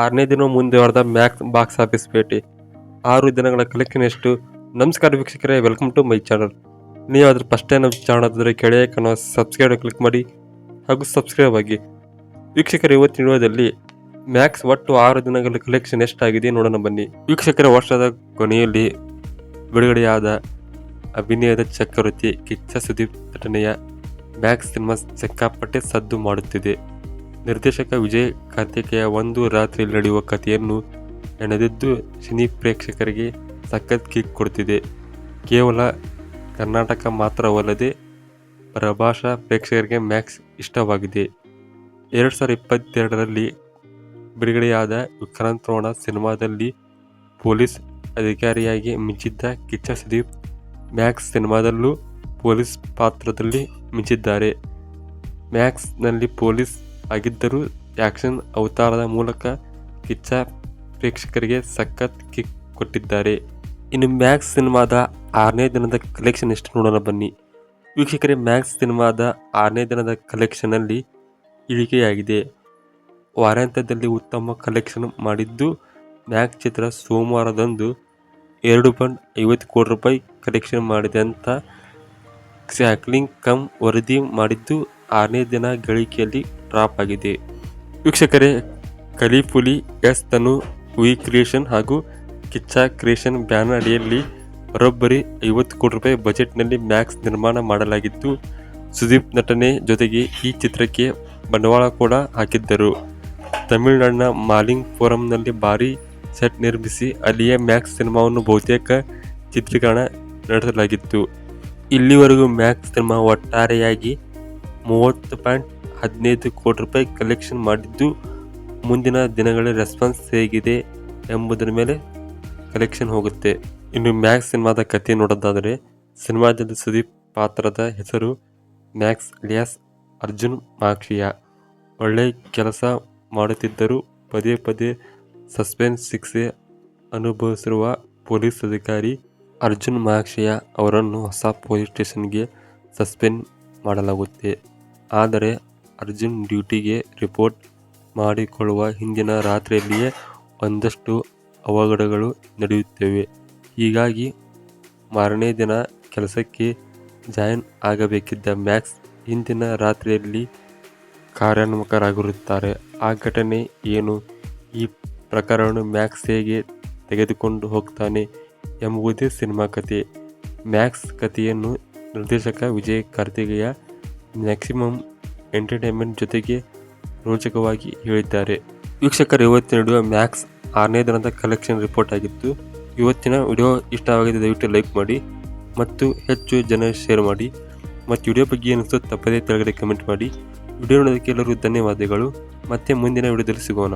6ನೇ ದಿನ ಮುಂದುವರೆದ Max box office ಭೇಟಿ. 6 ದಿನಗಳ ಕಲೆಕ್ಷನ್ ಎಷ್ಟು? ನಮಸ್ಕಾರ ವೀಕ್ಷಕರೇ, ವೆಲ್ಕಮ್ ಟು ಮೈ ಚಾನಲ್. ನೀವು ಅದ್ರ ಫಸ್ಟ್ ಟೈಮ್ ನಮ್ಮ ಚಾನಲ್ ಕೆಳಗೆ ಕಾಣುವ ಸಬ್ಸ್ಕ್ರೈಬ್ ಕ್ಲಿಕ್ ಮಾಡಿ ಹಾಗೂ ಸಬ್ಸ್ಕ್ರೈಬ್ ಆಗಿ. ವೀಕ್ಷಕರ, ಇವತ್ತಿನ ವಿಡಿಯೋದಲ್ಲಿ ಮ್ಯಾಕ್ಸ್ ಒಟ್ಟು 6 ದಿನಗಳ ಕಲೆಕ್ಷನ್ ಎಷ್ಟಾಗಿದೆ ನೋಡೋಣ ಬನ್ನಿ. ವೀಕ್ಷಕರ, ವರ್ಷದ ಕೊನೆಯಲ್ಲಿ ಬಿಡುಗಡೆಯಾದ ಅಭಿನಯದ ಚಕ್ರವರ್ತಿ ಕಿಚ್ಚ ಸುದೀಪ್ ನಟನೆಯ ಮ್ಯಾಕ್ಸ್ ಸಿನಿಮಾ ಸಿಕ್ಕಾಪಟ್ಟೆ ಸದ್ದು ಮಾಡುತ್ತಿದೆ. ನಿರ್ದೇಶಕ ವಿಜಯ್ ಕಾರ್ತಿಕೇಯ ಒಂದು ರಾತ್ರಿಯಲ್ಲಿ ನಡೆಯುವ ಕಥೆಯನ್ನು ಹೆಣೆದಿದ್ದು ಸಿನಿ ಪ್ರೇಕ್ಷಕರಿಗೆ ಸಖತ್ ಕಿಕ್ ಕೊಡ್ತಿದೆ. ಕೇವಲ ಕರ್ನಾಟಕ ಮಾತ್ರವಲ್ಲದೆ ಪರಭಾಷಾ ಪ್ರೇಕ್ಷಕರಿಗೆ ಮ್ಯಾಕ್ಸ್ ಇಷ್ಟವಾಗಿದೆ. 2022ರಲ್ಲಿ ಬಿಡುಗಡೆಯಾದ ವಿಕ್ರಾಂತ್ ರೋಣ ಸಿನಿಮಾದಲ್ಲಿ ಪೊಲೀಸ್ ಅಧಿಕಾರಿಯಾಗಿ ಮಿಂಚಿದ್ದ ಕಿಚ್ಚ ಸುದೀಪ್ ಮ್ಯಾಕ್ಸ್ ಸಿನಿಮಾದಲ್ಲೂ ಪೊಲೀಸ್ ಪಾತ್ರದಲ್ಲಿ ಮಿಂಚಿದ್ದಾರೆ. ಮ್ಯಾಕ್ಸ್ನಲ್ಲಿ ಪೊಲೀಸ್ ಆಗಿದ್ದರೂ ಆಕ್ಷನ್ ಅವತಾರದ ಮೂಲಕ ಕಿಚ್ಚ ಪ್ರೇಕ್ಷಕರಿಗೆ ಸಖತ್ ಕಿಕ್ ಕೊಟ್ಟಿದ್ದಾರೆ. ಇನ್ನು ಮ್ಯಾಕ್ಸ್ ಸಿನಿಮಾದ 6ನೇ ದಿನದ ಕಲೆಕ್ಷನ್ ಎಷ್ಟು ನೋಡೋಣ ಬನ್ನಿ. ವೀಕ್ಷಕರೇ, ಮ್ಯಾಕ್ಸ್ ಸಿನಿಮಾದ 6ನೇ ದಿನದ ಕಲೆಕ್ಷನ್ನಲ್ಲಿ ಇಳಿಕೆಯಾಗಿದೆ. ವಾರಾಂತ್ಯದಲ್ಲಿ ಉತ್ತಮ ಕಲೆಕ್ಷನ್ ಮಾಡಿದ್ದು ಮ್ಯಾಕ್ಸ್ ಚಿತ್ರ ಸೋಮವಾರದಂದು 2.50 ಕೋಟಿ ರೂಪಾಯಿ ಕಲೆಕ್ಷನ್ ಮಾಡಿದೆ ಅಂತ ಸ್ಯಾಕ್ಲಿಂಗ್ ವರದಿ ಮಾಡಿದ್ದು 6ನೇ ದಿನ ಗಳಿಕೆಯಲ್ಲಿ ಡ್ರಾಪ್ ಆಗಿದೆ. ವೀಕ್ಷಕರೇ, ಕಲಿಪುಲಿ ಎಸ್ ತನು ವಿ ಕ್ರಿಯೇಷನ್ ಹಾಗೂ ಕಿಚ್ಚ ಕ್ರಿಯೇಷನ್ ಬ್ಯಾನರ್ ಅಡಿಯಲ್ಲಿ ಬರೋಬ್ಬರಿ 50 ಕೋಟಿ ರೂಪಾಯಿ ಬಜೆಟ್ನಲ್ಲಿ ಮ್ಯಾಕ್ಸ್ ನಿರ್ಮಾಣ ಮಾಡಲಾಗಿದ್ದು, ಸುದೀಪ್ ನಟನೆ ಜೊತೆಗೆ ಈ ಚಿತ್ರಕ್ಕೆ ಬಂಡವಾಳ ಕೂಡ ಹಾಕಿದ್ದರು. ತಮಿಳುನಾಡಿನ ಮಾಲಿಂಗಪುರಂನಲ್ಲಿ ಭಾರಿ ಸೆಟ್ ನಿರ್ಮಿಸಿ ಅಲ್ಲಿಯೇ ಮ್ಯಾಕ್ಸ್ ಸಿನಿಮಾವನ್ನು ಬಹುತೇಕ ಚಿತ್ರೀಕರಣ ನಡೆಸಲಾಗಿತ್ತು. ಇಲ್ಲಿವರೆಗೂ ಮ್ಯಾಕ್ಸ್ ಸಿನಿಮಾ ಒಟ್ಟಾರೆಯಾಗಿ 30.15 ಕೋಟಿ ರೂಪಾಯಿ ಕಲೆಕ್ಷನ್ ಮಾಡಿದ್ದು, ಮುಂದಿನ ದಿನಗಳಲ್ಲಿ ರೆಸ್ಪಾನ್ಸ್ ಹೇಗಿದೆ ಎಂಬುದರ ಮೇಲೆ ಕಲೆಕ್ಷನ್ ಹೋಗುತ್ತೆ. ಇನ್ನು ಮ್ಯಾಕ್ಸ್ ಸಿನಿಮಾದ ಕಥೆ ನೋಡೋದಾದರೆ, ಸಿನಿಮಾದಲ್ಲಿ ಸುದೀಪ್ ಪಾತ್ರದ ಹೆಸರು ಮ್ಯಾಕ್ಸ್ ಅಲಿಯಾಸ್ ಅರ್ಜುನ್ ಮಾಕ್ಷಿಯ. ಒಳ್ಳೆ ಕೆಲಸ ಮಾಡುತ್ತಿದ್ದರೂ ಪದೇ ಪದೇ ಸಸ್ಪೆನ್ಸ್ ಶಿಕ್ಷೆ ಅನುಭವಿಸಿರುವ ಪೊಲೀಸ್ ಅಧಿಕಾರಿ ಅರ್ಜುನ್ ಮಾಕ್ಷಿಯ ಅವರನ್ನು ಹೊಸ ಪೊಲೀಸ್ ಸ್ಟೇಷನ್ಗೆ ಸಸ್ಪೆಂಡ್ ಮಾಡಲಾಗುತ್ತೆ. ಆದರೆ ಅರ್ಜುನ್ ಡ್ಯೂಟಿಗೆ ರಿಪೋರ್ಟ್ ಮಾಡಿಕೊಳ್ಳುವ ಹಿಂದಿನ ರಾತ್ರಿಯಲ್ಲಿಯೇ ಒಂದಷ್ಟು ಅವಘಡಗಳು ನಡೆಯುತ್ತವೆ. ಹೀಗಾಗಿ ಮಾರನೇ ದಿನ ಕೆಲಸಕ್ಕೆ ಜಾಯಿನ್ ಆಗಬೇಕಿದ್ದ ಮ್ಯಾಕ್ಸ್ ಹಿಂದಿನ ರಾತ್ರಿಯಲ್ಲಿ ಕಾರ್ಯೋನ್ಮುಖರಾಗಿರುತ್ತಾರೆ. ಆ ಘಟನೆ ಏನು, ಈ ಪ್ರಕರಣ ಮ್ಯಾಕ್ಸ್ ಹೇಗೆ ತೆಗೆದುಕೊಂಡು ಹೋಗ್ತಾನೆ ಎಂಬುದೇ ಸಿನಿಮಾ ಕಥೆ. ಮ್ಯಾಕ್ಸ್ ಕಥೆಯನ್ನು ನಿರ್ದೇಶಕ ವಿಜಯ್ ಕಾರ್ತಿಕೇಯ ಮ್ಯಾಕ್ಸಿಮಮ್ ಎಂಟರ್ಟೈನ್ಮೆಂಟ್ ಜೊತೆಗೆ ರೋಚಕವಾಗಿ ಹೇಳಿದ್ದಾರೆ. ವೀಕ್ಷಕರು, ಇವತ್ತಿನ ವಿಡಿಯೋ ಮ್ಯಾಕ್ಸ್ 6ನೇ ದಿನದ ಕಲೆಕ್ಷನ್ ರಿಪೋರ್ಟ್ ಆಗಿತ್ತು. ಇವತ್ತಿನ ವಿಡಿಯೋ ಇಷ್ಟವಾಗಿದೆ, ದಯವಿಟ್ಟು ಲೈಕ್ ಮಾಡಿ ಮತ್ತು ಹೆಚ್ಚು ಜನ ಶೇರ್ ಮಾಡಿ. ಮತ್ತು ವಿಡಿಯೋ ಬಗ್ಗೆ ಏನಿಸ್ತೋ ತಪ್ಪದೇ ಕೆಳಗಡೆ ಕಮೆಂಟ್ ಮಾಡಿ. ವಿಡಿಯೋ ನೋಡೋದಕ್ಕೆ ಎಲ್ಲರೂ ಧನ್ಯವಾದಗಳು. ಮತ್ತೆ ಮುಂದಿನ ವಿಡಿಯೋದಲ್ಲಿ ಸಿಗೋಣ.